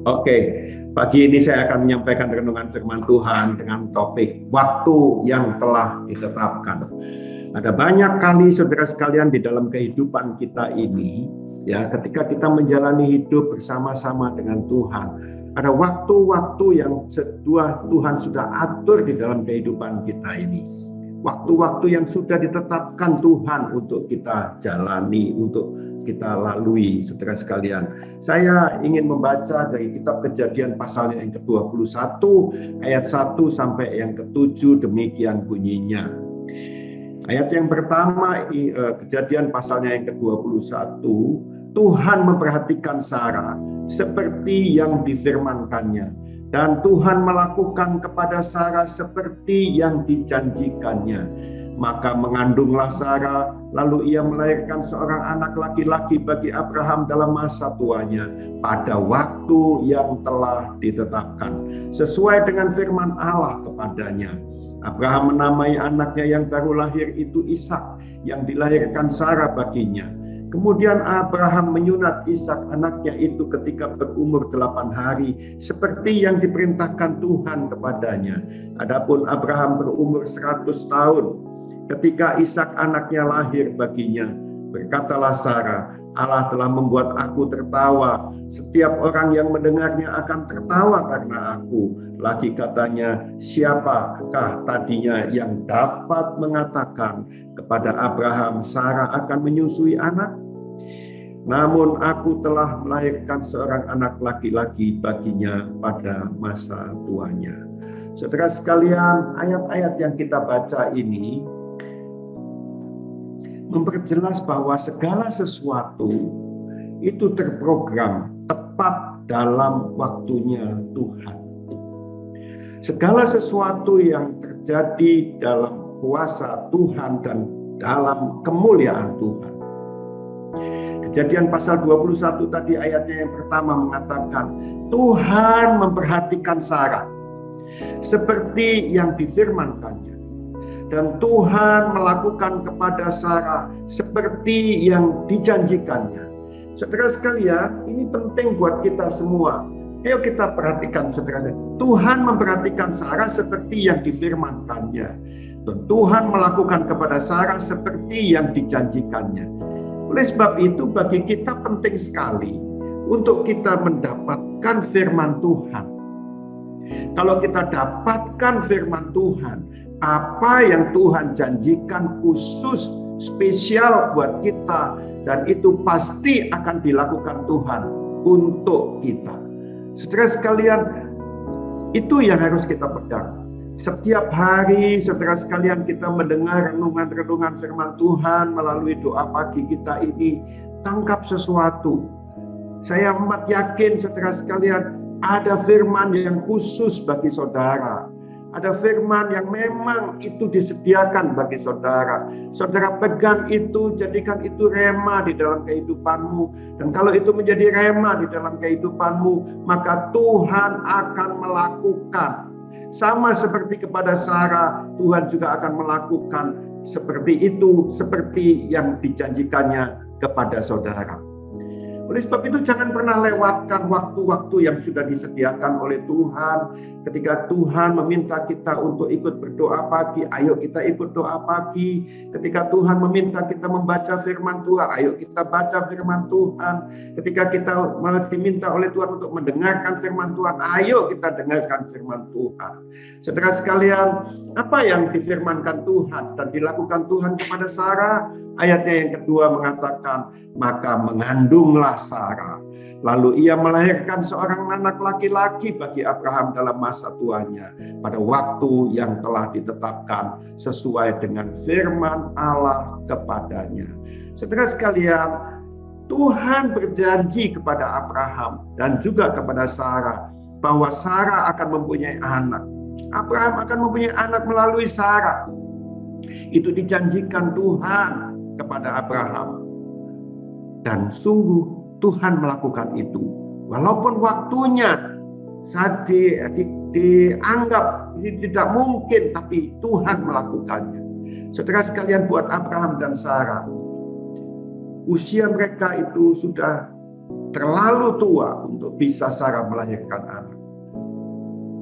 Oke, pagi ini saya akan menyampaikan renungan firman Tuhan dengan topik waktu yang telah ditetapkan. Ada banyak kali saudara sekalian di dalam kehidupan kita ini, ya, ketika kita menjalani hidup bersama-sama dengan Tuhan, ada waktu-waktu yang Tuhan sudah atur di dalam kehidupan kita ini. Waktu-waktu yang sudah ditetapkan Tuhan untuk kita jalani, untuk kita lalui, saudara sekalian. Saya ingin membaca dari kitab Kejadian pasalnya yang ke-21, ayat 1 sampai yang ke-7, demikian bunyinya. Ayat yang pertama, Kejadian pasalnya yang ke-21, Tuhan memperhatikan Sarah seperti yang difirmankannya. Dan Tuhan melakukan kepada Sarah seperti yang dijanjikannya. Maka mengandunglah Sarah, lalu ia melahirkan seorang anak laki-laki bagi Abraham dalam masa tuanya, pada waktu yang telah ditetapkan, sesuai dengan firman Allah kepadanya. Abraham menamai anaknya yang baru lahir itu Ishak, yang dilahirkan Sarah baginya. Kemudian Abraham menyunat Ishak anaknya itu ketika berumur 8 hari, seperti yang diperintahkan Tuhan kepadanya. Adapun Abraham berumur 100 tahun ketika Ishak anaknya lahir baginya. Berkatalah Sarah, Allah telah membuat aku tertawa. Setiap orang yang mendengarnya akan tertawa karena aku. Lagi katanya, siapakah tadinya yang dapat mengatakan kepada Abraham, Sarah akan menyusui anak? Namun aku telah melahirkan seorang anak laki-laki baginya pada masa tuanya. Saudara sekalian, ayat-ayat yang kita baca ini memperjelas bahwa segala sesuatu itu terprogram tepat dalam waktunya Tuhan. Segala sesuatu yang terjadi dalam kuasa Tuhan dan dalam kemuliaan Tuhan. Kejadian pasal 21 tadi ayatnya yang pertama mengatakan, Tuhan memperhatikan Sarah seperti yang difirmankannya. Dan Tuhan melakukan kepada Sarah seperti yang dijanjikannya. Saudara sekalian, ini penting buat kita semua. Ayo kita perhatikan, saudara. Tuhan memperhatikan Sarah seperti yang difirmankannya. Dan Tuhan melakukan kepada Sarah seperti yang dijanjikannya. Oleh sebab itu, bagi kita penting sekali untuk kita mendapatkan firman Tuhan. Kalau kita dapatkan firman Tuhan, apa yang Tuhan janjikan khusus spesial buat kita, dan itu pasti akan dilakukan Tuhan untuk kita. Saudara sekalian, itu yang harus kita pegang. Setiap hari, saudara sekalian, kita mendengar renungan-renungan firman Tuhan melalui doa pagi kita ini, tangkap sesuatu. Saya amat yakin, saudara sekalian, ada firman yang khusus bagi saudara. Ada firman yang memang itu disediakan bagi saudara. Saudara pegang itu, jadikan itu rema di dalam kehidupanmu. Dan kalau itu menjadi rema di dalam kehidupanmu, maka Tuhan akan melakukan. Sama seperti kepada Sarah, Tuhan juga akan melakukan seperti itu, seperti yang dijanjikannya kepada saudara. Oleh sebab itu jangan pernah lewatkan waktu-waktu yang sudah disediakan oleh Tuhan. Ketika Tuhan meminta kita untuk ikut berdoa pagi, ayo kita ikut doa pagi. Ketika Tuhan meminta kita membaca firman Tuhan, ayo kita baca firman Tuhan. Ketika kita diminta oleh Tuhan untuk mendengarkan firman Tuhan, ayo kita dengarkan firman Tuhan. Saudara sekalian, apa yang difirmankan Tuhan dan dilakukan Tuhan kepada Sarah? Ayatnya yang kedua mengatakan, maka mengandunglah Sarah. Lalu ia melahirkan seorang anak laki-laki bagi Abraham dalam masa tuanya, pada waktu yang telah ditetapkan sesuai dengan firman Allah kepadanya. Saudara sekalian, Tuhan berjanji kepada Abraham dan juga kepada Sarah bahwa Sarah akan mempunyai anak. Abraham akan mempunyai anak melalui Sarah. Itu dijanjikan Tuhan kepada Abraham. Dan sungguh Tuhan melakukan itu. Walaupun waktunya saat dianggap tidak mungkin, tapi Tuhan melakukannya. Saudara sekalian, buat Abraham dan Sarah, usia mereka itu sudah terlalu tua untuk bisa Sarah melahirkan anak.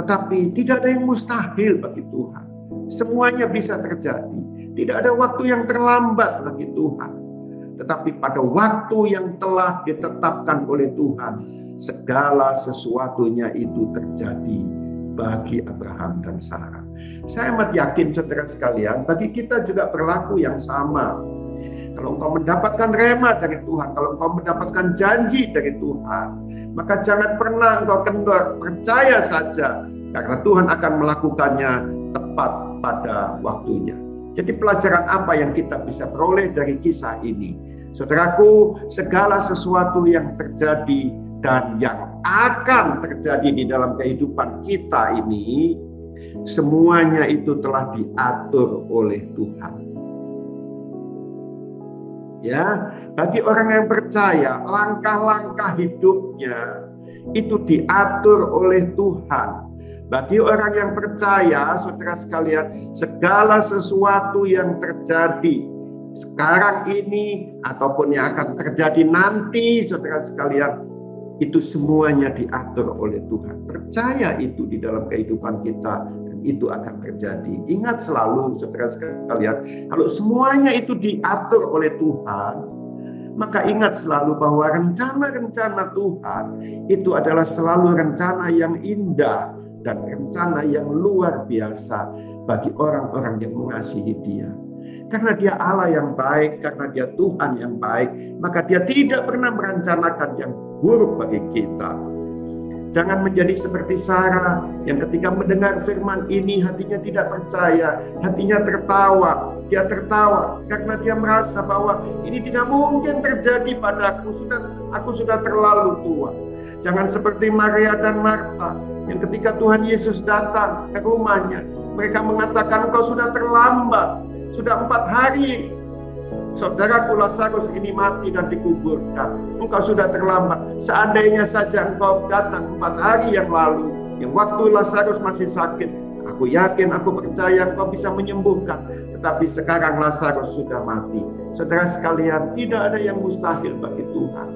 Tetapi tidak ada yang mustahil bagi Tuhan. Semuanya bisa terjadi. Tidak ada waktu yang terlambat bagi Tuhan. Tetapi pada waktu yang telah ditetapkan oleh Tuhan, segala sesuatunya itu terjadi bagi Abraham dan Sarah. Saya amat yakin saudara sekalian, bagi kita juga berlaku yang sama. Kalau engkau mendapatkan rema dari Tuhan, kalau engkau mendapatkan janji dari Tuhan, maka jangan pernah engkau kendor, percaya saja, karena Tuhan akan melakukannya tepat pada waktunya. Jadi pelajaran apa yang kita bisa peroleh dari kisah ini? Saudaraku, segala sesuatu yang terjadi dan yang akan terjadi di dalam kehidupan kita ini, semuanya itu telah diatur oleh Tuhan. Ya, bagi orang yang percaya, langkah-langkah hidupnya itu diatur oleh Tuhan. Bagi orang yang percaya, saudara sekalian, segala sesuatu yang terjadi sekarang ini ataupun yang akan terjadi nanti, saudara sekalian, itu semuanya diatur oleh Tuhan. Percaya itu di dalam kehidupan kita, itu akan terjadi. Ingat selalu saudara sekalian, kalau semuanya itu diatur oleh Tuhan, maka ingat selalu bahwa rencana-rencana Tuhan itu adalah selalu rencana yang indah dan rencana yang luar biasa bagi orang-orang yang mengasihi Dia. Karena Dia Allah yang baik, karena Dia Tuhan yang baik, maka Dia tidak pernah merencanakan yang buruk bagi kita. Jangan menjadi seperti Sarah yang ketika mendengar firman ini hatinya tidak percaya, hatinya tertawa. Dia tertawa karena dia merasa bahwa ini tidak mungkin terjadi padaku, aku sudah terlalu tua. Jangan seperti Maria dan Marta yang ketika Tuhan Yesus datang ke rumahnya, mereka mengatakan engkau sudah terlambat, sudah 4 hari. Saudaraku Lazarus ini mati dan dikuburkan. Engkau sudah terlambat. Seandainya saja engkau datang 4 hari yang lalu, yang waktu Lazarus masih sakit, aku yakin, aku percaya engkau bisa menyembuhkan. Tetapi sekarang Lazarus sudah mati. Saudara sekalian, tidak ada yang mustahil bagi Tuhan.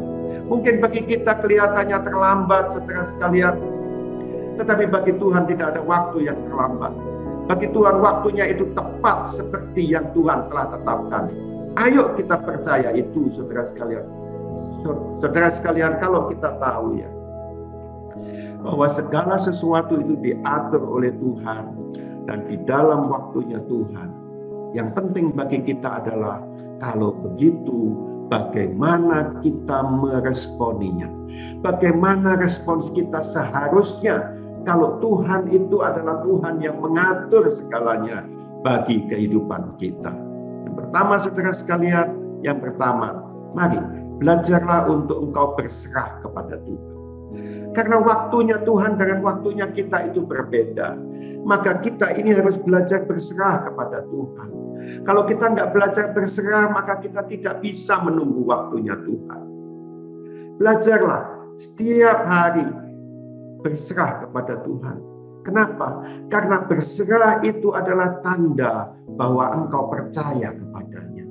Mungkin bagi kita kelihatannya terlambat, saudara sekalian. Tetapi bagi Tuhan tidak ada waktu yang terlambat. Bagi Tuhan waktunya itu tepat seperti yang Tuhan telah tetapkan. Ayo kita percaya itu, saudara sekalian. Saudara sekalian, kalau kita tahu ya, bahwa segala sesuatu itu diatur oleh Tuhan dan di dalam waktunya Tuhan. Yang penting bagi kita adalah kalau begitu, bagaimana kita meresponinya. Bagaimana respons kita seharusnya kalau Tuhan itu adalah Tuhan yang mengatur segalanya bagi kehidupan kita. Pertama, saudara sekalian, yang pertama, mari belajarlah untuk engkau berserah kepada Tuhan. Karena waktunya Tuhan dengan waktunya kita itu berbeda. Maka kita ini harus belajar berserah kepada Tuhan. Kalau kita nggak belajar berserah, maka kita tidak bisa menunggu waktunya Tuhan. Belajarlah setiap hari berserah kepada Tuhan. Kenapa? Karena berserah itu adalah tanda bahwa engkau percaya kepadanya.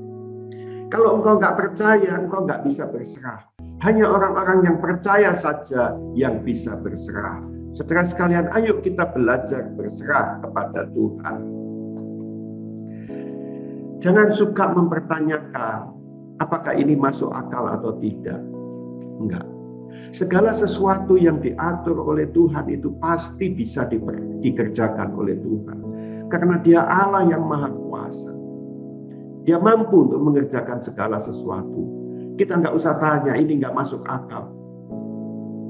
Kalau engkau nggak percaya, engkau nggak bisa berserah. Hanya orang-orang yang percaya saja yang bisa berserah. Saudara sekalian, ayo kita belajar berserah kepada Tuhan. Jangan suka mempertanyakan apakah ini masuk akal atau tidak. Enggak. Segala sesuatu yang diatur oleh Tuhan itu pasti bisa dikerjakan oleh Tuhan. Karena Dia Allah yang Maha Kuasa. Dia mampu untuk mengerjakan segala sesuatu. Kita nggak usah tanya, ini nggak masuk akal.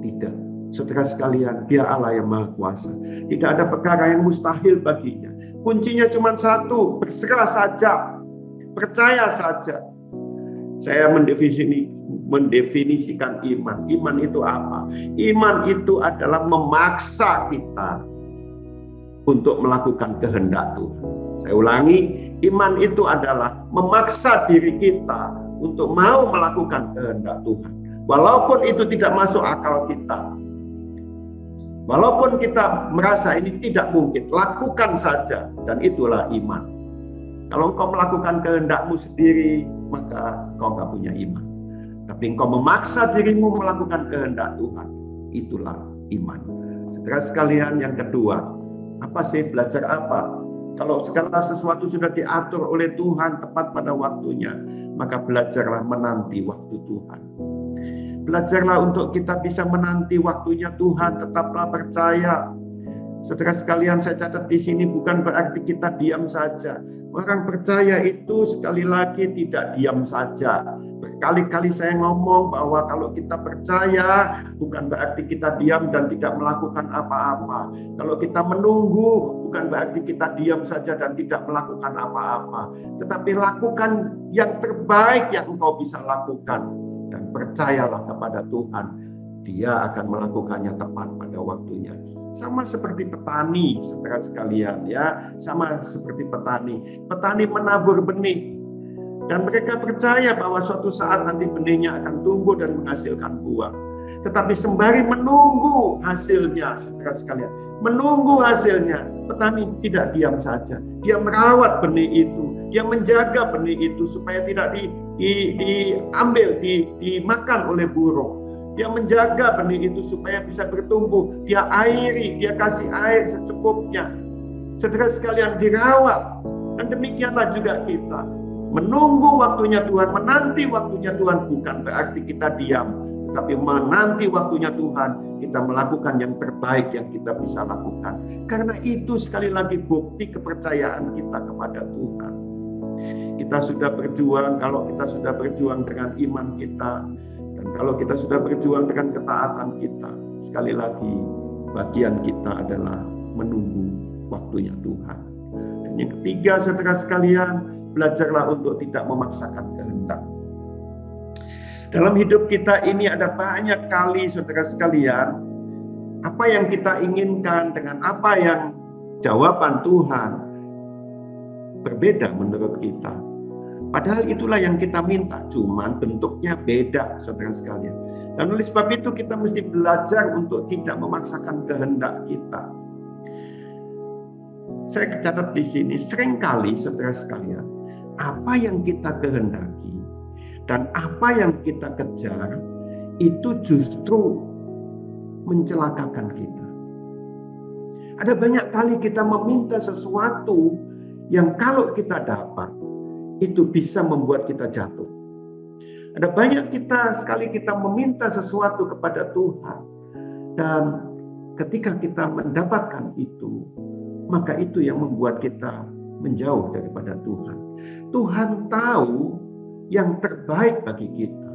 Tidak. Saudara sekalian, Dia Allah yang Maha Kuasa. Tidak ada perkara yang mustahil baginya. Kuncinya cuma satu, berserah saja. Percaya saja. Saya mendefinisikan iman. Iman itu apa? Iman itu adalah memaksa kita untuk melakukan kehendak Tuhan. Saya ulangi, iman itu adalah memaksa diri kita untuk mau melakukan kehendak Tuhan. Walaupun itu tidak masuk akal kita. Walaupun kita merasa ini tidak mungkin, lakukan saja. Dan itulah iman. Kalau engkau melakukan kehendakmu sendiri, maka engkau nggak punya iman. Tapi engkau memaksa dirimu melakukan kehendak Tuhan. Itulah iman. Saudara sekalian, yang kedua, apa sih, belajar apa? Kalau segala sesuatu sudah diatur oleh Tuhan tepat pada waktunya, maka belajarlah menanti waktu Tuhan. Belajarlah untuk kita bisa menanti waktunya Tuhan, tetaplah percaya. Saudara sekalian, saya catat di sini bukan berarti kita diam saja. Orang percaya itu sekali lagi tidak diam saja. Berkali-kali saya ngomong bahwa kalau kita percaya bukan berarti kita diam dan tidak melakukan apa-apa. Kalau kita menunggu bukan berarti kita diam saja dan tidak melakukan apa-apa. Tetapi lakukan yang terbaik yang engkau bisa lakukan. Dan percayalah kepada Tuhan. Dia akan melakukannya tepat pada waktunya. Sama seperti petani, saudara sekalian, ya, sama seperti petani. Petani menabur benih dan mereka percaya bahwa suatu saat nanti benihnya akan tumbuh dan menghasilkan buah. Tetapi sembari menunggu hasilnya, saudara sekalian, menunggu hasilnya, petani tidak diam saja. Dia merawat benih itu, dia menjaga benih itu supaya tidak diambil, dimakan oleh burung. Dia menjaga benih itu supaya bisa bertumbuh. Dia airi, dia kasih air secukupnya. Saudara sekalian, dirawat. Dan demikianlah juga kita. Menunggu waktunya Tuhan, menanti waktunya Tuhan bukan berarti kita diam. Tetapi menanti waktunya Tuhan, kita melakukan yang terbaik yang kita bisa lakukan. Karena itu sekali lagi bukti kepercayaan kita kepada Tuhan. Kita sudah berjuang, kalau kita sudah berjuang dengan iman kita, dan kalau kita sudah berjuang dengan ketaatan kita, sekali lagi bagian kita adalah menunggu waktunya Tuhan. Dan yang ketiga, saudara sekalian, belajarlah untuk tidak memaksakan kehendak. Dalam hidup kita ini ada banyak kali, saudara sekalian, apa yang kita inginkan dengan apa yang jawaban Tuhan berbeda menurut kita. Padahal itulah yang kita minta, cuman bentuknya beda, saudara sekalian. Dan oleh sebab itu kita mesti belajar untuk tidak memaksakan kehendak kita. Saya catat di sini, seringkali saudara sekalian, apa yang kita kehendaki dan apa yang kita kejar itu justru mencelakakan kita. Ada banyak kali kita meminta sesuatu yang kalau kita dapat, itu bisa membuat kita jatuh. Ada banyak sekali kita meminta sesuatu kepada Tuhan. Dan ketika kita mendapatkan itu, maka itu yang membuat kita menjauh daripada Tuhan. Tuhan tahu yang terbaik bagi kita.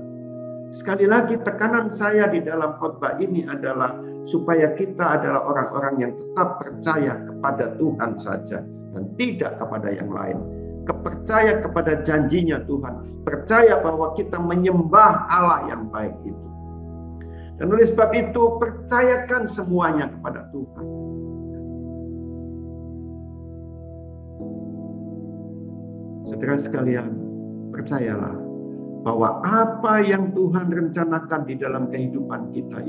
Sekali lagi tekanan saya di dalam khotbah ini adalah supaya kita adalah orang-orang yang tetap percaya kepada Tuhan saja dan tidak kepada yang lain. Percaya kepada janjinya Tuhan, percaya bahwa kita menyembah Allah yang baik itu. Dan oleh sebab itu percayakan semuanya kepada Tuhan. Saudara sekalian, percayalah bahwa apa yang Tuhan rencanakan di dalam kehidupan kita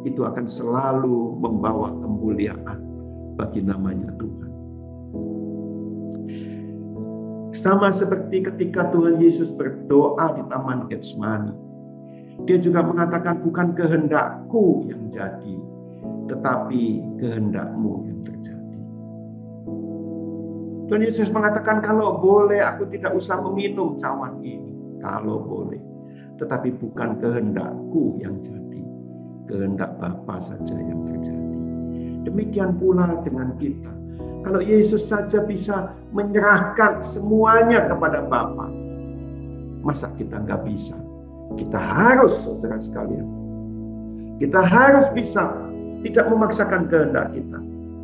itu akan selalu membawa kemuliaan bagi namanya Tuhan. Sama seperti ketika Tuhan Yesus berdoa di Taman Getsemani. Dia juga mengatakan bukan kehendakku yang jadi, tetapi kehendakmu yang terjadi. Tuhan Yesus mengatakan kalau boleh aku tidak usah meminum cawan ini. Kalau boleh. Tetapi bukan kehendakku yang jadi, kehendak Bapa saja yang terjadi. Demikian pula dengan kita. Kalau Yesus saja bisa menyerahkan semuanya kepada Bapa, masa kita nggak bisa? Kita harus, saudara sekalian, kita harus bisa tidak memaksakan kehendak kita,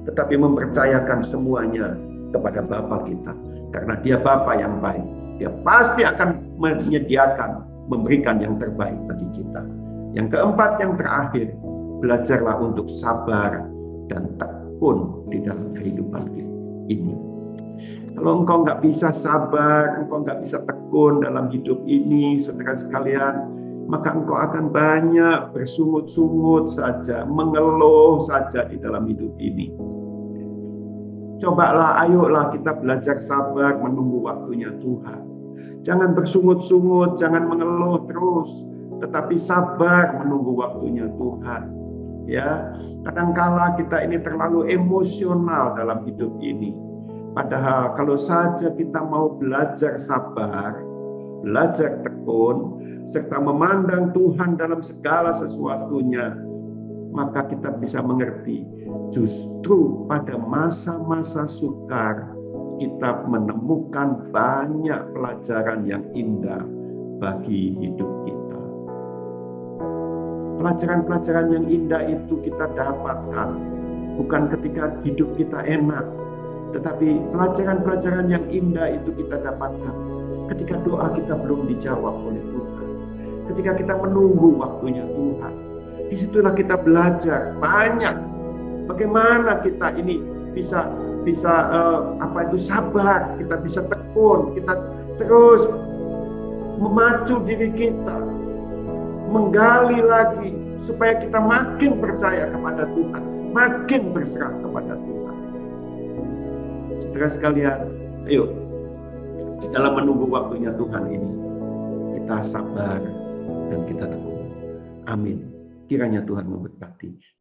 tetapi mempercayakan semuanya kepada Bapa kita. Karena Dia Bapa yang baik, Dia pasti akan menyediakan, memberikan yang terbaik bagi kita. Yang keempat, yang terakhir, belajarlah untuk sabar dan tekun di dalam kehidupan ini. Kalau engkau nggak bisa sabar, engkau nggak bisa tekun dalam hidup ini, saudara sekalian, maka engkau akan banyak bersungut-sungut saja, mengeluh saja di dalam hidup ini. Cobalah, ayolah kita belajar sabar menunggu waktunya Tuhan. Jangan bersungut-sungut, jangan mengeluh terus, tetapi sabar menunggu waktunya Tuhan. Ya, kadangkala kita ini terlalu emosional dalam hidup ini. Padahal kalau saja kita mau belajar sabar, belajar tekun, serta memandang Tuhan dalam segala sesuatunya, maka kita bisa mengerti justru pada masa-masa sukar kita menemukan banyak pelajaran yang indah bagi hidup kita. Pelajaran-pelajaran yang indah itu kita dapatkan bukan ketika hidup kita enak, tetapi pelajaran-pelajaran yang indah itu kita dapatkan ketika doa kita belum dijawab oleh Tuhan, ketika kita menunggu waktunya Tuhan. Disitulah kita belajar banyak bagaimana kita ini bisa sabar, kita bisa tekun, kita terus memacu diri kita, menggali lagi supaya kita makin percaya kepada Tuhan, makin berserah kepada Tuhan. Saudara sekalian, ayo di dalam menunggu waktunya Tuhan ini kita sabar dan kita tekun. Amin. Kiranya Tuhan memberkati.